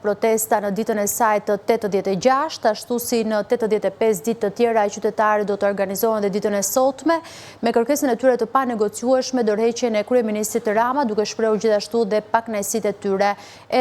Protesta në ditën e saj të 86, ashtu si në 85 ditë të tjera e qytetarët do të organizohen dhe ditën e sotme, me kërkesën e tyre të panegociueshme dorëheqjen e kryeministrit Rama, duke shprehur gjithashtu dhe pakënaqësitë e tyre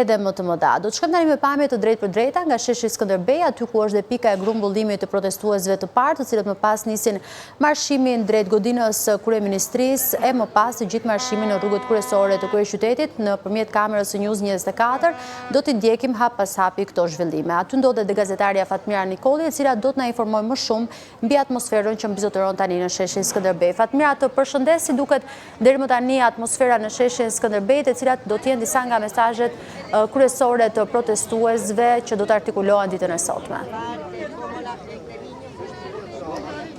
edhe më të mëdha. Do të shkojmë tani me pamje të drejtë për drejta nga sheshi Skënderbej, aty ku është dhe pika e grumbullimit të protestuesve të parë, të cilët më pas nisin marshimin drejt godinës kryeministrisë e më pas të gjithë marshimin në rrugët kryesore të kryeqytetit. Nëpërmjet kamerës së News 24 do të ndjekim hap pas hapi këto zhvillime. Aty ndodhet dhe gazetarja Fatmira Nikoli, e cila do të na informojë më shumë mbi atmosferën që mbizotëron tani në sheshin Skënderbej. Fatmira, të përshëndes, si duket deri më tani atmosfera në sheshin Skënderbej, të cilat do të jenë disa nga mesazhet kryesore të protestuesve që do të artikulohen ditën e sotme.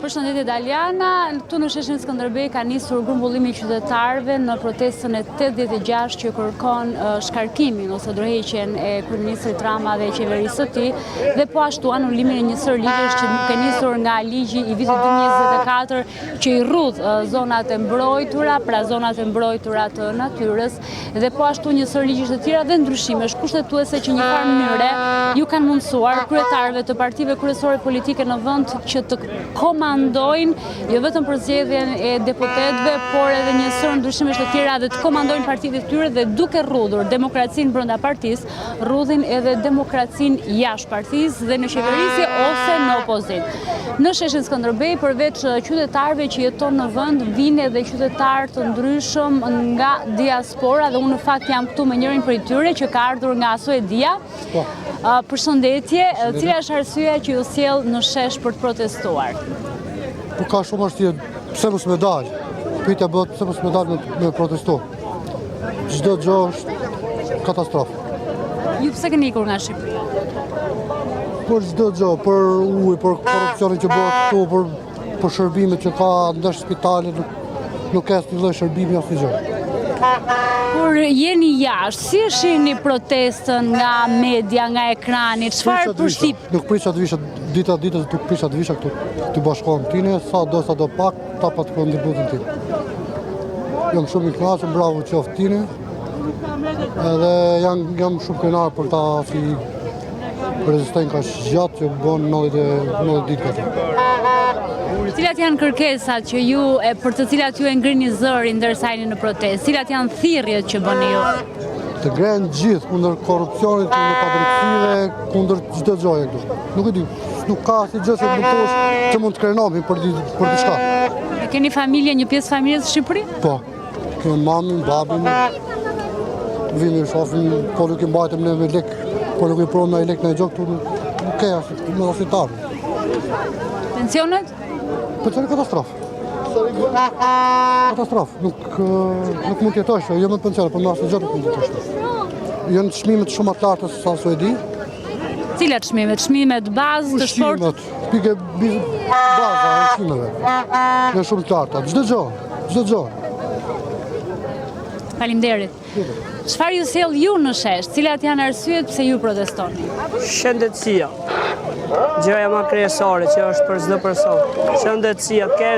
Përshëndetje Daliana, këtu në sheshin Skënderbej ka nisur grumbullimi i qytetarëve në protestën e 86 që kërkon shkarkimin ose dorëheqjen e kryeministrit Rama dhe qeverisë së tij, dhe po ashtu anullimin e një sër ligjesh që nuk e nisur nga ligji i vitit 2024 që i rrudh zonat e mbrojtura, pra zonat e mbrojtura të natyrës, dhe po ashtu një sër ligjesh të tjera dhe ndryshimesh kushtetuese që një farë mënyre ju kanë mundësuar kryetarëve të partive kryesore politike në vend që të komandojnë jo vetëm për zgjedhjen e deputetëve, por edhe një sër ndryshimesh të tjera dhe të komandojnë partitë e tyre, dhe duke rrudhur demokracinë brenda partisë, rrudhin edhe demokracinë jashtë partisë dhe në qeverisje ose në opozitë. Në sheshin Skënderbej, përveç qytetarëve që jeton në vend, vinë edhe qytetarë të ndryshëm nga diaspora, dhe unë në fakt jam këtu me njërin prej tyre që ka ardhur nga Suedia. Përshëndetje, cila është arsyeja që ju sjell në shesh për të protestuar? Po ka shumë arsye, pse mos me dal? Pyetja bëhet pse mos me dal me protestu. Çdo gjë është katastrofë. Ju pse keni ikur nga Shqipëria? Për çdo gjë, për ujë, për korrupsionin që bëhet këtu, për shërbimet që ka ndesh spitale, nuk ka asnjë lloj shërbimi asnjë gjë. Kur jeni jashtë, si e shihni protestën nga media, nga ekrani, çfarë përshtyp? Nuk prisha të visha ditës, nuk prisha të visha këtu të bashkohem tine, sa do pak, ta pa të kontributin tim. Jam shumë i kënaqur, bravo qoftë tine, edhe jam shumë krenar për ta si rezistojnë ka gjatë që bën 90 ditë këtu. Cilat janë kërkesat që ju, për të cilat ju e ngrini zërin ndërsa jeni në protestë? Cilat janë thirrjet që bëni ju? Të ngrenë gjithë kundër korrupsionit, kundër padrejtësive, kundër çdo gjëje këtu. Nuk e di, nuk ka asnjë gjë që të mund të krenohemi për diçka. Keni familje, një pjesë familjes në Shqipëri? Po. Kemi mamin, babin. Vini shofim, po nuk i mbajtëm ne me lek, po nuk i provojmë me lek në gjë këtu, nuk ka asnjë tarë. Pensionet? Pensioni katastrofë. Katastrofë. Nuk mund të jetosh, jo me pension, por me asnjë gjë nuk mund të jetosh. Janë çmimet shumë të larta se sa Suedi. Cilat çmimet? Çmimet bazë të sportit? Pikë baza e çmimeve. Janë shumë të larta. Çdo gjë. Faleminderit. Çfarë ju sjell ju në shesh? Cilat janë arsyet pse ju protestoni? Shëndetësia. Gjëja më kryesore që është për çdo person. Shëndetësia, ka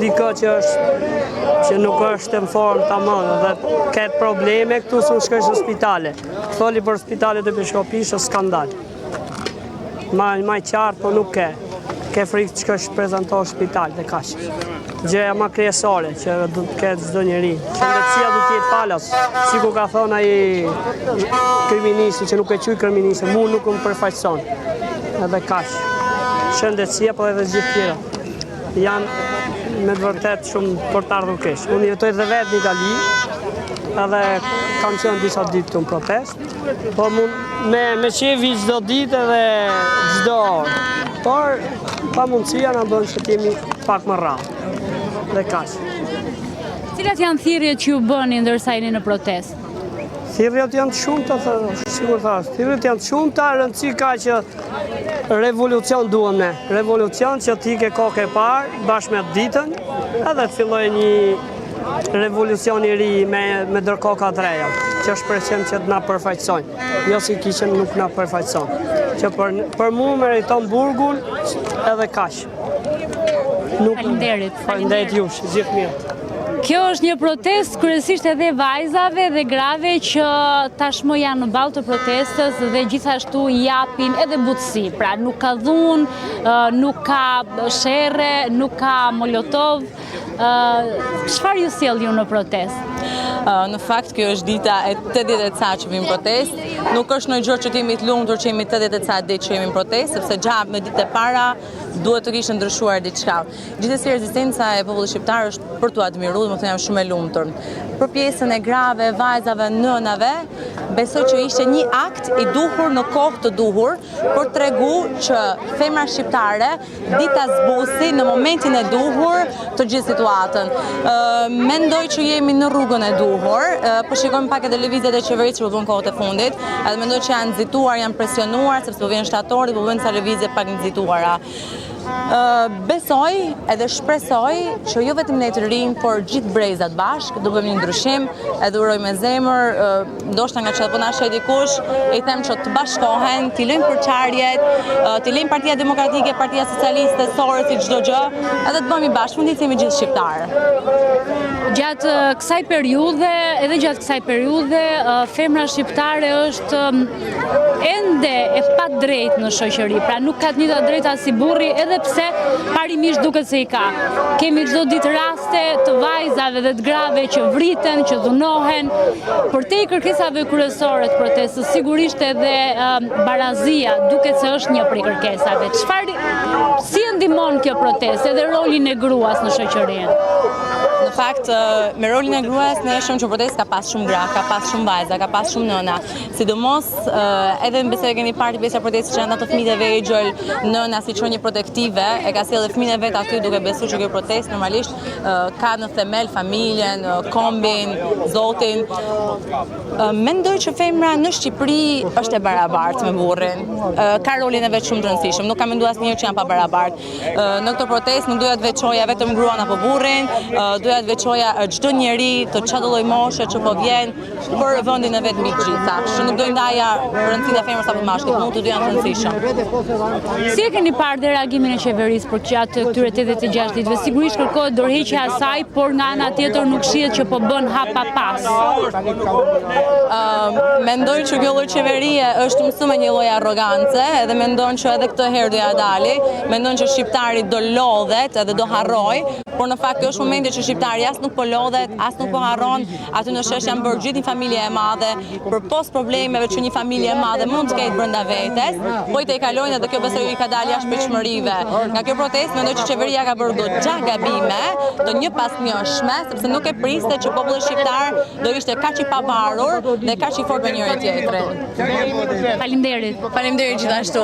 dikë që nuk është në formë tamam dhe ka probleme këtu s'u shkosh në spitale. Tholi për spitalet e Bishkopis është skandal. Më qartë, po nuk ke. Ke frikë që është prezantosh spital dhe kaq. Gjëja më kryesore që do të ketë çdo njeri. Shëndetësia do të jetë falas, sikur ka thënë ai kriminalisti që nuk e quaj kriminalist, mua nuk më përfaqëson. Edhe kaq. Shëndetësia po edhe gjithë tjera. Janë me të vërtet shumë për të ardhur keq. Unë jetoj dhe vetë në Itali, edhe kam qenë disa ditë në protest, po me qevi çdo ditë edhe çdo orë. Por pa mundësia na bën që të jemi pak më rrallë. Dhe kaq. Cilat janë thirrjet që ju bëni ndërsa jeni në protestë? Thirrjet janë të shumta, sigur thash. Thirrjet janë të shumta, rëndësi ka që revolucion duam ne. Revolucion që ti ke kokë e parë bashkë me ditën, edhe të fillojë një revolucion i ri me ndërkoka të reja, që është presim që të na përfaqësojnë. Jo si kishen nuk na përfaqëson. Që për mua meriton burgun edhe kaq. Faleminderit. Faleminderit jush, gjithë mirë. Kjo është një protestë kryesisht edhe vajzave dhe grave që tashmë janë në ballë të protestës dhe gjithashtu japin edhe butësi. Pra nuk ka dhunë, nuk ka sherre, nuk ka molotov. Çfarë ju sjell ju në protestë? Në fakt, kjo është dita e 80 ca që vim protest. Nuk është në gjë që t'jemi të lumtur që jemi 80 ca ditë që jemi në protest, sepse gjatë me ditë e para duhet të kishte ndryshuar diçka. Gjithsesi rezistenca e popullit shqiptar është për t'u admiruar, domethënë jam shumë e lumtur. Për pjesën e grave, vajzave, nënave, besoj që ishte një akt i duhur në kohë të duhur për t'tregu që femra shqiptare dita zbusi në momentin e duhur të gjithë situatën. Mendoj që jemi në rrugën e duhur, po shikojmë pak edhe lëvizjet e qeverisë që po bën kohët e fundit, edhe mendoj që janë nxituar, janë presionuar sepse po vjen shtatori, po bëjnë ca lëvizje pak nxituara. Besoj edhe shpresoj që jo vetëm ne të rinj, por gjithë brezat bashkë do bëjmë një ndryshim, edhe uroj me zemër, ndoshta nga që po na sheh dikush, i them që të bashkohen, t'i lëjmë përçarjet, t'i lëjmë Partia Demokratike, Partia Socialiste, Sorës, si çdo gjë, edhe të bëhemi bashkëfundit jemi gjithë shqiptarë. Gjatë kësaj periudhe, femra shqiptare është ende e padrejtë në shoqëri, pra nuk ka të njëjtat drejta si burri, edhe pse parimisht duket se i ka. Kemi çdo ditë raste të vajzave dhe të grave që vriten, që dhunohen. Përtej kërkesave kryesore të protestës, sigurisht edhe barazia duket se është një prej kërkesave. Si e ndihmon kjo protestë edhe rolin e gruas në shoqërinë? Në fakt, me rolin e gruas ne shohim që protestë ka pas shumë gra, ka pas shumë vajza, ka pas shumë nëna. Sidomos edhe në besoj keni parë pjesa protestës që janë ato fëmijë të vegjël, nëna si çonjë protektive, e ka sjellë fëmijët vet aty duke besuar që kjo protestë normalisht ka në themel familjen, kombin, Zotin. Mendoj që femra në Shqipëri është e barabartë me burrin. Ka rolin e vet shumë të rëndësishëm, nuk kam menduar asnjëherë që janë pa barabartë. Në këtë protestë nuk doja të veçoja vetëm gruan apo burrin, doja të veçoja çdo njeri të çdo lloj moshe që po vjen për vendin e vet mbi të gjitha. Që nuk do ndaja rëndësinë e femrës apo të mashkullit, mund të dy janë të rëndësishëm. Si e keni parë dhe reagimin e qeverisë për gjatë këtyre 86 ditëve? Sigurisht kërkohet dorëheqja e saj, por nga ana tjetër nuk shihet që po bën hap pa pas. Mendoj që kjo lloj qeverie është mësuar me një lloj arrogance, edhe mendon që edhe këtë herë do ja dali, mendon që shqiptari do lodhet edhe do harroj, por në fakt kjo është momenti që shqiptari as nuk po lodhet, as nuk po harron, aty në shesh janë bërë gjithë një familje e madhe, përpos problemeve që një familje e madhe mund të ketë brenda vetes, po i kalojnë edhe kjo besoj i ka dalë jashtë pritshmërive. Nga kjo protestë mendoj që qeveria ka bërë goxha gabime, të një pas njëshme, sepse nuk e priste që populli shqiptar do ishte kaq i pavarur dhe kaq i fortë me njëri tjetrin. Faleminderit. Faleminderit gjithashtu.